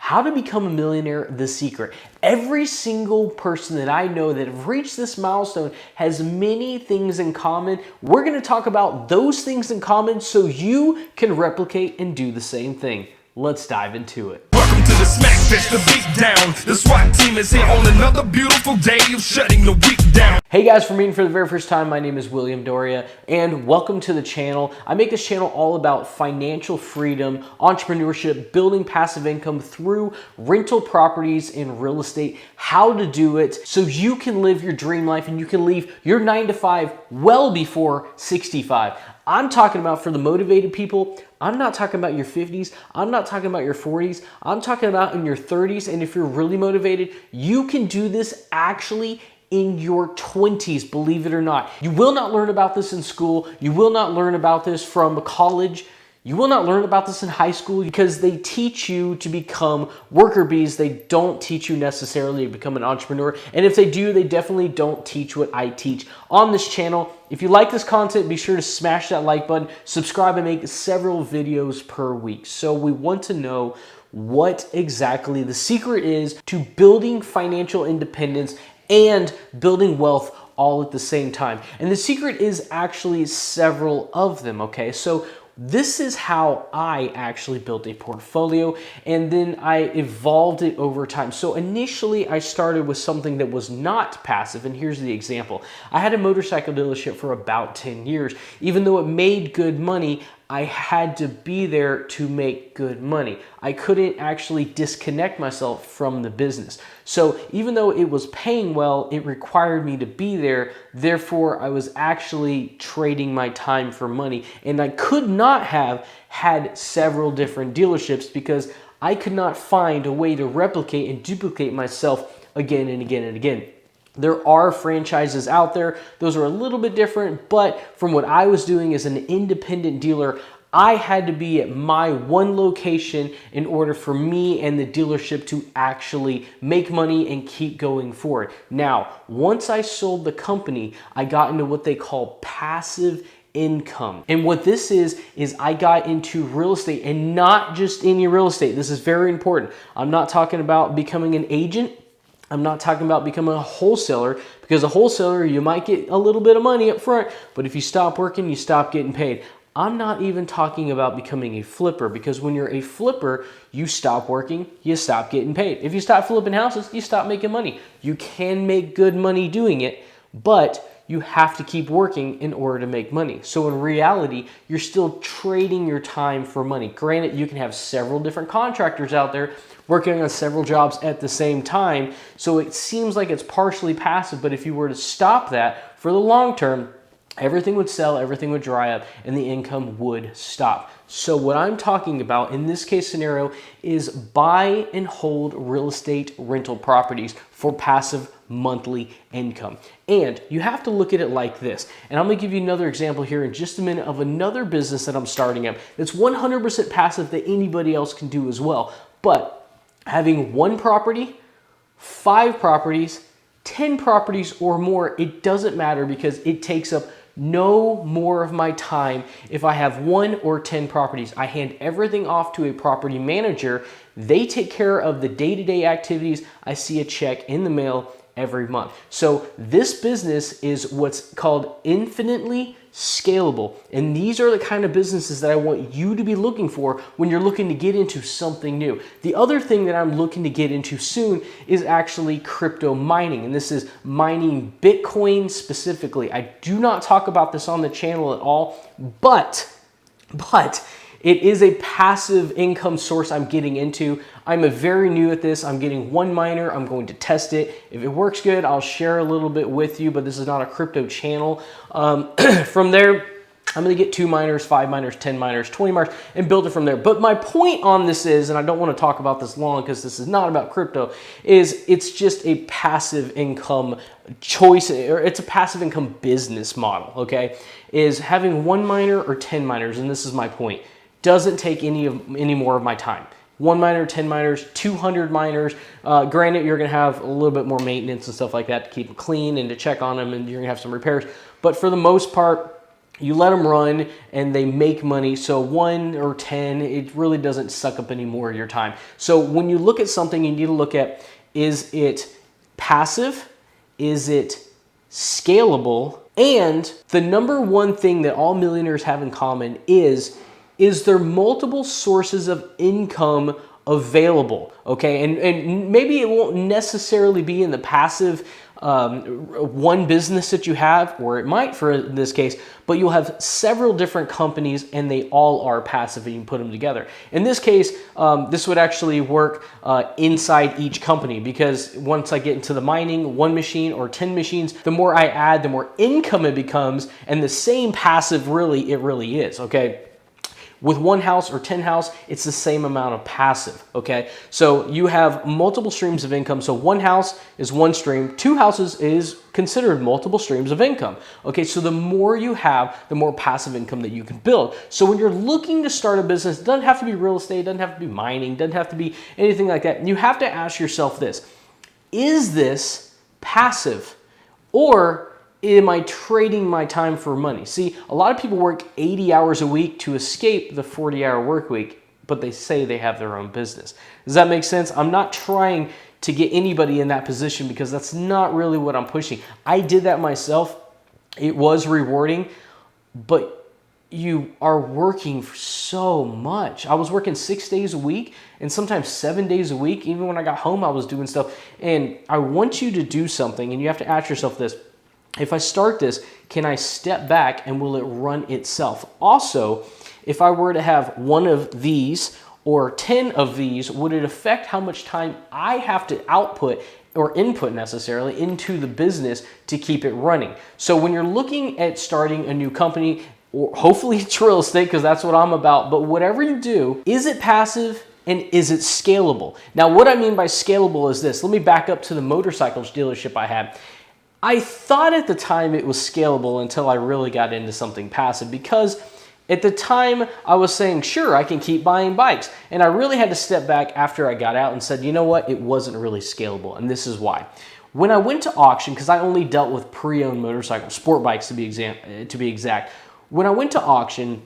How to Become a Millionaire, The Secret. Every single person that I know that have reached this milestone has many things in common. We're going to talk about those things in common so you can replicate and do the same thing. Let's dive into it. Welcome to the Smackfest, the beat down. The SWAT team is here on another beautiful day of shutting the week down. Hey guys, for meeting for the very first time, my name is William Doria and welcome to the channel. I make this channel all about financial freedom, entrepreneurship, building passive income through rental properties and real estate, how to do it so you can live your dream life and you can leave your 9 to 5 well before 65. I'm talking about for the motivated people. I'm not talking about your 50s. I'm not talking about your 40s. I'm talking about in your 30s. And if you're really motivated, you can do this actually in your 20s, believe it or not. You will not learn about this in school. You will not learn about this from college. You will not learn about this in high school because they teach you to become worker bees. They don't teach you necessarily to become an entrepreneur. And if they do, they definitely don't teach what I teach on this channel. If you like this content, be sure to smash that like button, subscribe, and make several videos per week. So we want to know what exactly the secret is to building financial independence and building wealth all at the same time. And the secret is actually several of them, okay? So this is how I actually built a portfolio, and then I evolved it over time. So initially I started with something that was not passive, and here's the example. I had a motorcycle dealership for about 10 years. Even though it made good money, I had to be there to make good money. I couldn't actually disconnect myself from the business. So even though it was paying well, it required me to be there. Therefore, I was actually trading my time for money. And I could not have had several different dealerships because I could not find a way to replicate and duplicate myself again and again and again. There are franchises out there. Those are a little bit different, but from what I was doing as an independent dealer, I had to be at my one location in order for me and the dealership to actually make money and keep going forward. Now, once I sold the company, I got into what they call passive income. And what this is I got into real estate, and not just any real estate. This is very important. I'm not talking about becoming an agent. I'm not talking about becoming a wholesaler, because a wholesaler, you might get a little bit of money up front, but if you stop working, you stop getting paid. I'm not even talking about becoming a flipper, because when you're a flipper, you stop working, you stop getting paid. If you stop flipping houses, you stop making money. You can make good money doing it, but you have to keep working in order to make money. So in reality, you're still trading your time for money. Granted, you can have several different contractors out there working on several jobs at the same time. So it seems like it's partially passive, but if you were to stop that for the long term, everything would sell, everything would dry up, and the income would stop. So what I'm talking about in this case scenario is buy and hold real estate rental properties for passive monthly income. And you have to look at it like this. And I'm gonna give you another example here in just a minute of another business that I'm starting up that's 100% passive that anybody else can do as well. But having one property, 5 properties, 10 properties or more, it doesn't matter because it takes up no more of my time if I have 1 or 10 properties. I hand everything off to a property manager. They take care of the day-to-day activities. I see a check in the mail every month. So this business is what's called infinitely scalable. And these are the kind of businesses that I want you to be looking for when you're looking to get into something new. The other thing that I'm looking to get into soon is actually crypto mining. And this is mining Bitcoin specifically. I do not talk about this on the channel at all, but it is a passive income source I'm getting into. I'm very new at this. I'm getting one miner. I'm going to test it. If it works good, I'll share a little bit with you, but this is not a crypto channel. From there, I'm going to get 2 miners, 5 miners, 10 miners, 20 miners, and build it from there. But my point on this is, and I don't want to talk about this long because this is not about crypto, is it's just a passive income choice, or it's a passive income business model, okay? Is having 1 miner or 10 miners, and this is my point, doesn't take any more of my time. 1 miner, 10 miners, 200 miners. Granted, you're going to have a little bit more maintenance and stuff like that to keep them clean and to check on them, and you're going to have some repairs. But for the most part, you let them run and they make money. So 1 or 10, it really doesn't suck up any more of your time. So when you look at something, you need to look at, is it passive? Is it scalable? And the number one thing that all millionaires have in common is there multiple sources of income available, okay? And maybe it won't necessarily be in the passive one business that you have, or it might for this case, but you'll have several different companies and they all are passive and you can put them together. In this case, this would actually work inside each company, because once I get into the mining, 1 machine or 10 machines, the more I add, the more income it becomes, and the same passive really is, okay? With 1 house or 10 house, it's the same amount of passive, okay? So you have multiple streams of income. So 1 house is 1 stream, 2 houses is considered multiple streams of income, okay? So the more you have, the more passive income that you can build. So when you're looking to start a business, it doesn't have to be real estate, it doesn't have to be mining, it doesn't have to be anything like that. You have to ask yourself this: is this passive, or am I trading my time for money? See, a lot of people work 80 hours a week to escape the 40-hour work week, but they say they have their own business. Does that make sense? I'm not trying to get anybody in that position, because that's not really what I'm pushing. I did that myself. It was rewarding, but you are working so much. I was working 6 days a week and sometimes 7 days a week. Even when I got home, I was doing stuff. And I want you to do something, and you have to ask yourself this: if I start this, can I step back and will it run itself? Also, if I were to have 1 of these or 10 of these, would it affect how much time I have to output or input necessarily into the business to keep it running? So when you're looking at starting a new company, or hopefully it's real estate, because that's what I'm about, but whatever you do, is it passive and is it scalable? Now, what I mean by scalable is this. Let me back up to the motorcycles dealership I had. I thought at the time it was scalable until I really got into something passive, because at the time I was saying, sure, I can keep buying bikes. And I really had to step back after I got out and said, you know what? It wasn't really scalable. And this is why. When I went to auction, because I only dealt with pre-owned motorcycles, sport bikes to be exact. When I went to auction,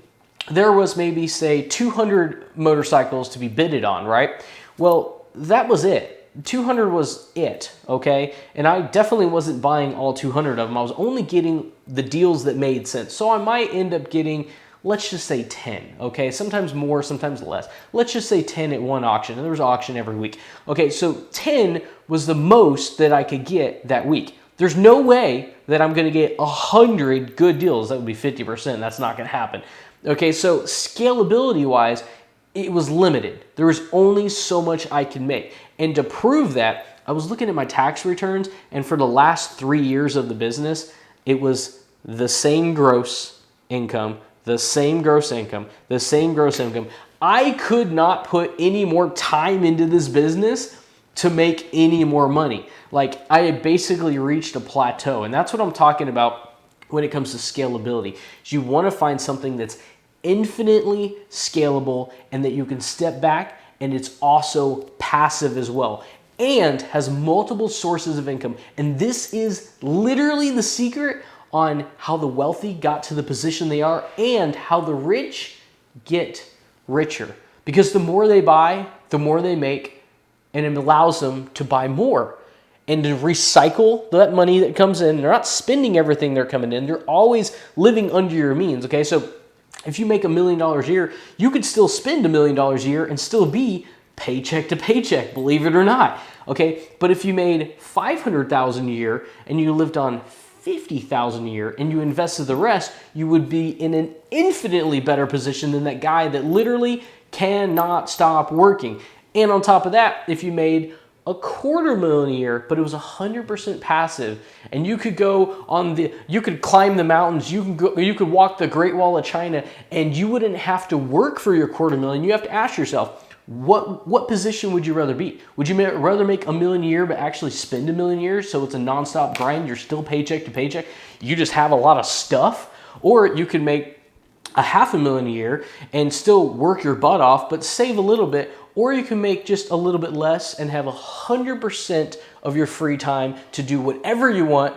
there was maybe, say, 200 motorcycles to be bidded on, right? Well, that was it. 200 was it, okay? And I definitely wasn't buying all 200 of them. I was only getting the deals that made sense. So I might end up getting, let's just say 10, okay? Sometimes more, sometimes less. Let's just say 10 at one auction, and there was an auction every week. Okay, so 10 was the most that I could get that week. There's no way that I'm gonna get 100 good deals. That would be 50%, that's not gonna happen. Okay, so scalability-wise, it was limited. There was only so much I could make. And to prove that, I was looking at my tax returns, and for the last 3 years of the business, it was the same gross income, the same gross income, the same gross income. I could not put any more time into this business to make any more money. Like, I had basically reached a plateau, and that's what I'm talking about when it comes to scalability. Is you want to find something that's infinitely scalable and that you can step back, and it's also passive as well and has multiple sources of income. And this is literally the secret on how the wealthy got to the position they are and how the rich get richer, because the more they buy, the more they make, and it allows them to buy more and to recycle that money that comes in. They're not spending everything they're coming in. They're always living under your means, okay? So if you make $1 million a year, you could still spend $1 million a year and still be paycheck to paycheck, believe it or not, okay? But if you made $500,000 a year and you lived on $50,000 a year and you invested the rest, you would be in an infinitely better position than that guy that literally cannot stop working. And on top of that, if you made $250,000 a year, but it was 100% passive, and you could go on you could climb the mountains, you could walk the Great Wall of China, and you wouldn't have to work for your $250,000. You have to ask yourself, what position would you rather be? Would you rather make $1 million a year but actually spend $1 million a year, so it's a nonstop grind, you're still paycheck to paycheck, you just have a lot of stuff? Or you could make $500,000 a year and still work your butt off but save a little bit, or you can make just a little bit less and have 100% of your free time to do whatever you want,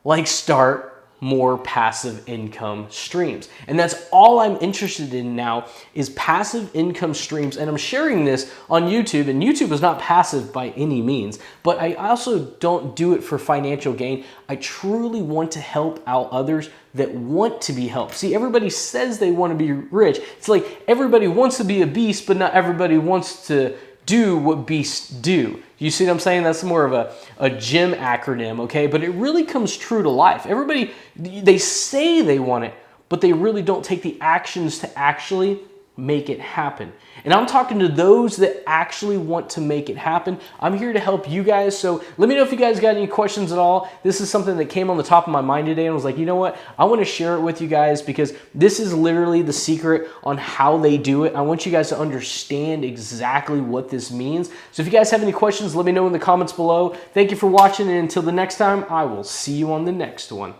like start more passive income streams. And that's all I'm interested in now is passive income streams. And I'm sharing this on YouTube, and YouTube is not passive by any means, but I also don't do it for financial gain. I truly want to help out others that want to be helped. See, everybody says they want to be rich. It's like everybody wants to be a beast, but not everybody wants to do what beasts do. You see what I'm saying? That's more of a gym acronym, okay? But it really comes true to life. Everybody, they say they want it, but they really don't take the actions to actually make it happen. And I'm talking to those that actually want to make it happen. I'm here to help you guys. So let me know if you guys got any questions at all. This is something that came on the top of my mind today, and I was like, you know what? I want to share it with you guys because this is literally the secret on how they do it. I want you guys to understand exactly what this means. So if you guys have any questions, let me know in the comments below. Thank you for watching, and until the next time, I will see you on the next one.